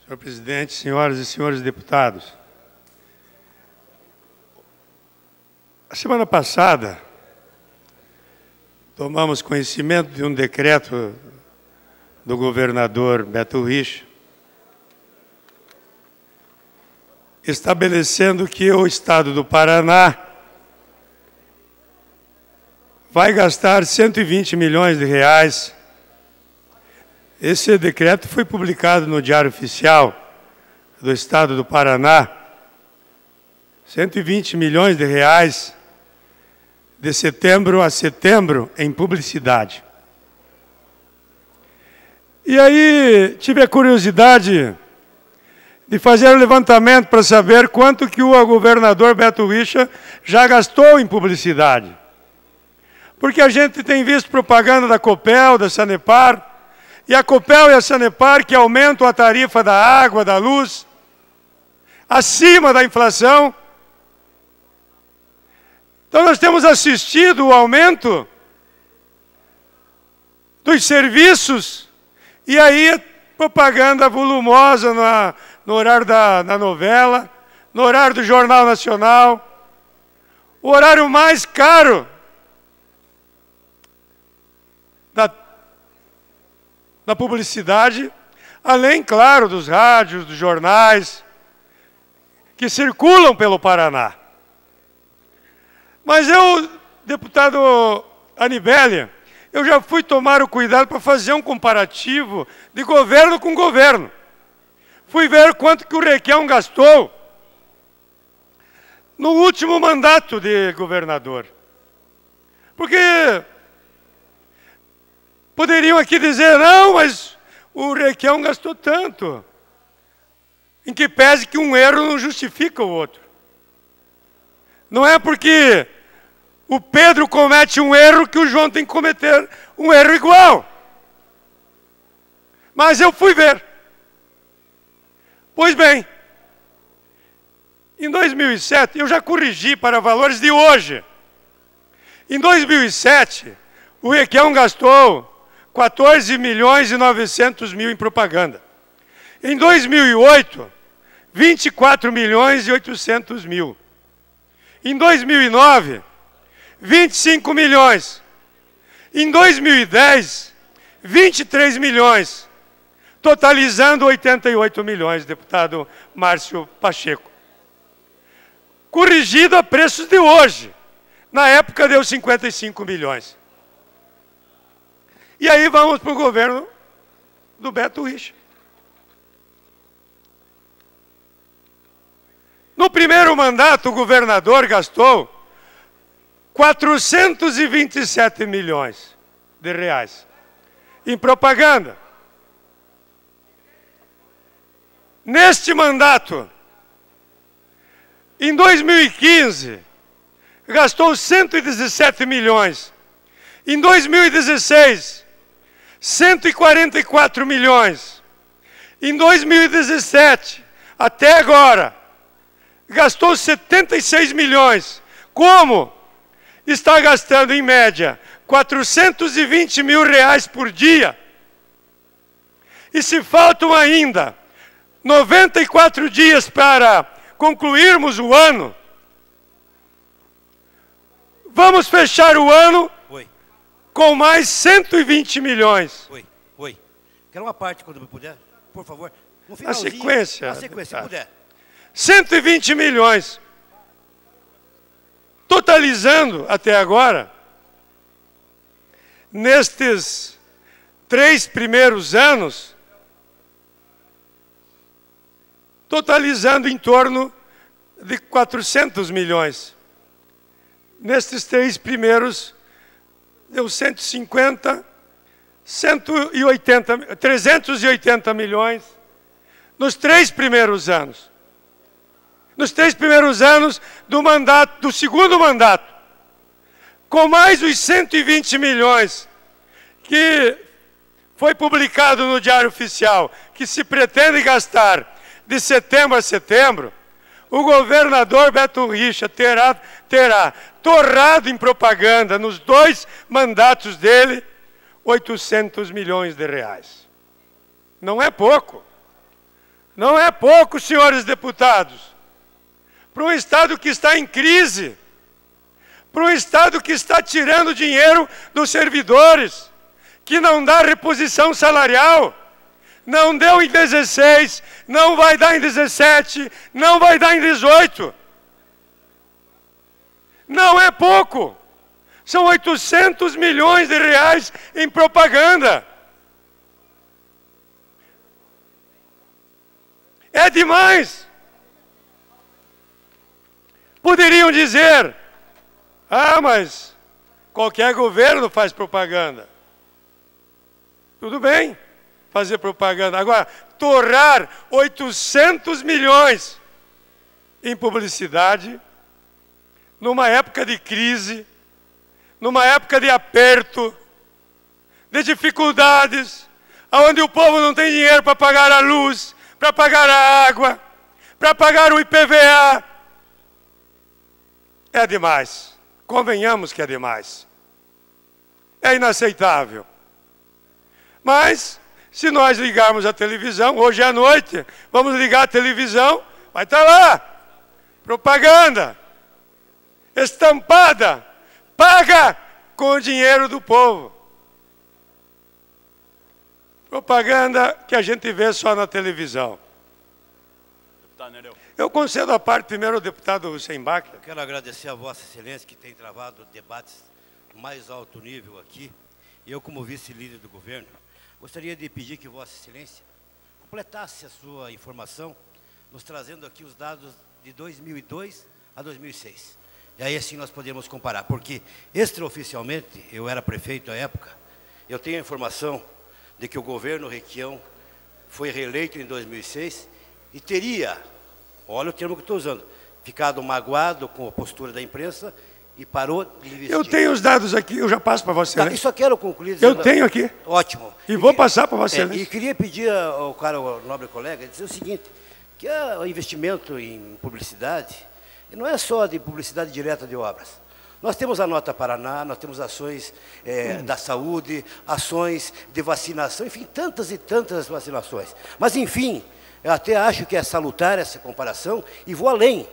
Senhor presidente, senhoras e senhores deputados. A semana passada, tomamos conhecimento de um decreto do governador Beto Richa, estabelecendo que o Estado do Paraná vai gastar 120 milhões de reais. Esse decreto foi publicado no Diário Oficial do Estado do Paraná. 120 milhões de reais de setembro a setembro em publicidade. E aí tive a curiosidade de fazer um levantamento para saber quanto que o governador Beto Richa já gastou em publicidade. Porque a gente tem visto propaganda da Copel, da Sanepar, e a Copel e a Sanepar que aumentam a tarifa da água, da luz, acima da inflação. Então nós temos assistido o aumento dos serviços, e aí propaganda volumosa no horário da novela, no horário do Jornal Nacional, o horário mais caro da publicidade, além, claro, dos rádios, dos jornais, que circulam pelo Paraná. Mas eu, deputado Anibele, eu já fui tomar o cuidado para fazer um comparativo de governo com governo. Fui ver quanto que o Requião gastou no último mandato de governador. Porque poderiam aqui dizer, não, mas o Requião gastou tanto. Em que pese que um erro não justifica o outro. Não é porque o Pedro comete um erro que o João tem que cometer um erro igual. Mas eu fui ver. Pois bem, em 2007, eu já corrigi para valores de hoje. Em 2007, o Requião gastou 14 milhões e 900 mil em propaganda. Em 2008, 24 milhões e 800 mil. Em 2009, 25 milhões. Em 2010, 23 milhões. Totalizando 88 milhões, deputado Márcio Pacheco. Corrigido a preços de hoje. Na época deu 55 milhões. E aí vamos para o governo do Beto Richa. No primeiro mandato, o governador gastou 427 milhões de reais em propaganda. Neste mandato, em 2015, gastou 117 milhões. Em 2016, 144 milhões. Em 2017, até agora, gastou 76 milhões. Como? Está gastando, em média, 420 mil reais por dia. E se faltam ainda 94 dias para concluirmos o ano, vamos fechar o ano com mais 120 milhões. Oi. Quero uma parte, quando puder, por favor. A sequência. A sequência, se puder. 120 milhões. Totalizando, até agora, nestes 3 primeiros anos, totalizando em torno de 400 milhões. Nestes 3 primeiros, deu 150, 180, 380 milhões nos 3 primeiros anos. Nos 3 primeiros anos do segundo mandato. Com mais os 120 milhões que foi publicado no Diário Oficial, que se pretende gastar de setembro a setembro, o governador Beto Richa terá torrado em propaganda nos 2 mandatos dele 800 milhões de reais. Não é pouco. Não é pouco, senhores deputados. Para um Estado que está em crise, para um Estado que está tirando dinheiro dos servidores, que não dá reposição salarial, não deu em 16, não vai dar em 17, não vai dar em 18. Não é pouco. São 800 milhões de reais em propaganda. É demais. Poderiam dizer, mas qualquer governo faz propaganda. Tudo bem fazer propaganda. Agora, torrar 800 milhões em publicidade, numa época de crise, numa época de aperto, de dificuldades, onde o povo não tem dinheiro para pagar a luz, para pagar a água, para pagar o IPVA. É demais. Convenhamos que é demais. É inaceitável. Mas, se nós ligarmos a televisão, hoje à noite, vamos ligar a televisão, vai estar lá. Propaganda. Estampada. Paga com o dinheiro do povo. Propaganda que a gente vê só na televisão. Eu concedo a parte primeiro ao deputado Hussein Bach. Eu quero agradecer a Vossa Excelência que tem travado debates do mais alto nível aqui. E eu, como vice-líder do governo, gostaria de pedir que Vossa Excelência completasse a sua informação, nos trazendo aqui os dados de 2002 a 2006. E aí assim nós podemos comparar, porque extraoficialmente, eu era prefeito à época, eu tenho a informação de que o governo Requião foi reeleito em 2006 e teria, olha o termo que estou usando, ficado magoado com a postura da imprensa e parou de investir. Eu tenho os dados aqui, eu já passo para você. Tá, e só quero concluir dizendo, eu tenho aqui. Ótimo. E vou passar para você. E queria pedir ao nobre colega, dizer o seguinte, que o investimento em publicidade não é só de publicidade direta de obras. Nós temos a Nota Paraná, nós temos ações da saúde, ações de vacinação, enfim, tantas e tantas vacinações. Mas, enfim, eu até acho que é salutar essa comparação e vou além.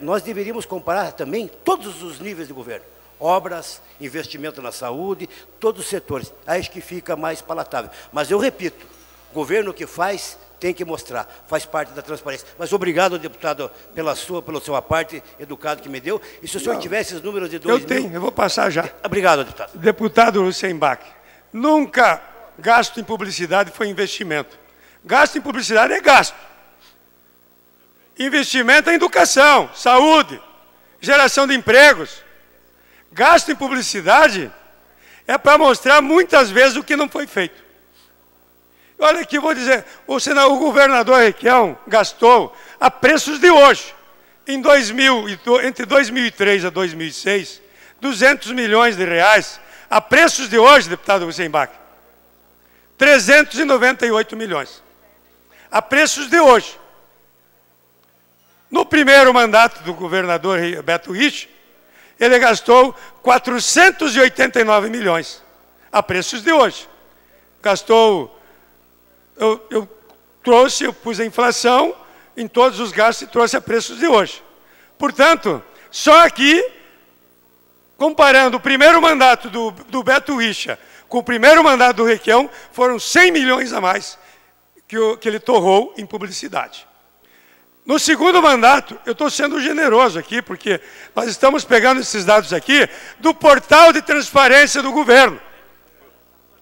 Nós deveríamos comparar também todos os níveis de governo. Obras, investimento na saúde, todos os setores. Acho que fica mais palatável. Mas eu repito, governo que faz tem que mostrar, faz parte da transparência. Mas obrigado, deputado, pela sua parte educado que me deu. E se o senhor tiver esses números de 2000... Eu tenho, eu vou passar já. Obrigado, deputado. Deputado Hussein Bach, nunca gasto em publicidade foi investimento. Gasto em publicidade é gasto. Investimento é educação, saúde, geração de empregos. Gasto em publicidade é para mostrar muitas vezes o que não foi feito. Olha aqui, vou dizer, o governador Requião gastou a preços de hoje, entre 2003 a 2006, 200 milhões de reais, a preços de hoje, deputado Hussein Bach, 398 milhões. A preços de hoje. No primeiro mandato do governador Beto Rich, ele gastou 489 milhões, a preços de hoje. Gastou... Eu pus a inflação em todos os gastos e trouxe a preços de hoje. Portanto, só aqui, comparando o primeiro mandato do Beto Richa com o primeiro mandato do Requião, foram 100 milhões a mais que ele torrou em publicidade. No segundo mandato, eu estou sendo generoso aqui, porque nós estamos pegando esses dados aqui do portal de transparência do governo.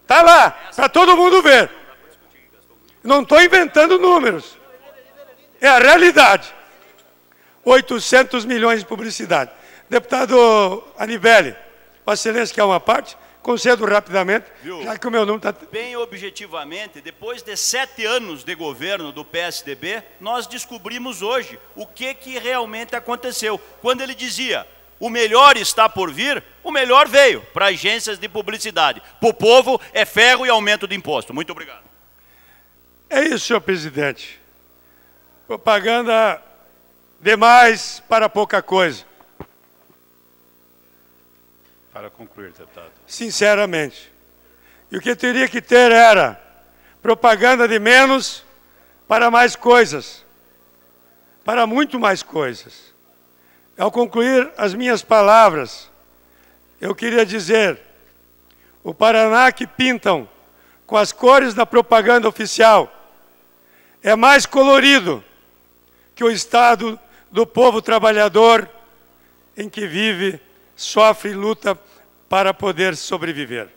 Está lá, para todo mundo ver. Não estou inventando números. É a realidade. 800 milhões de publicidade. Deputado Anivelli, Vossa Excelência quer uma parte? Concedo rapidamente, já que o meu número está... Bem objetivamente, depois de 7 anos de governo do PSDB, nós descobrimos hoje o que realmente aconteceu. Quando ele dizia, o melhor está por vir, o melhor veio para agências de publicidade. Para o povo é ferro e aumento de imposto. Muito obrigado. É isso, senhor presidente. Propaganda demais para pouca coisa. Para concluir, deputado. Sinceramente. E o que teria que ter era propaganda de menos para mais coisas, para muito mais coisas. Ao concluir as minhas palavras, eu queria dizer, o Paraná que pintam com as cores da propaganda oficial é mais colorido que o estado do povo trabalhador em que vive, sofre e luta para poder sobreviver.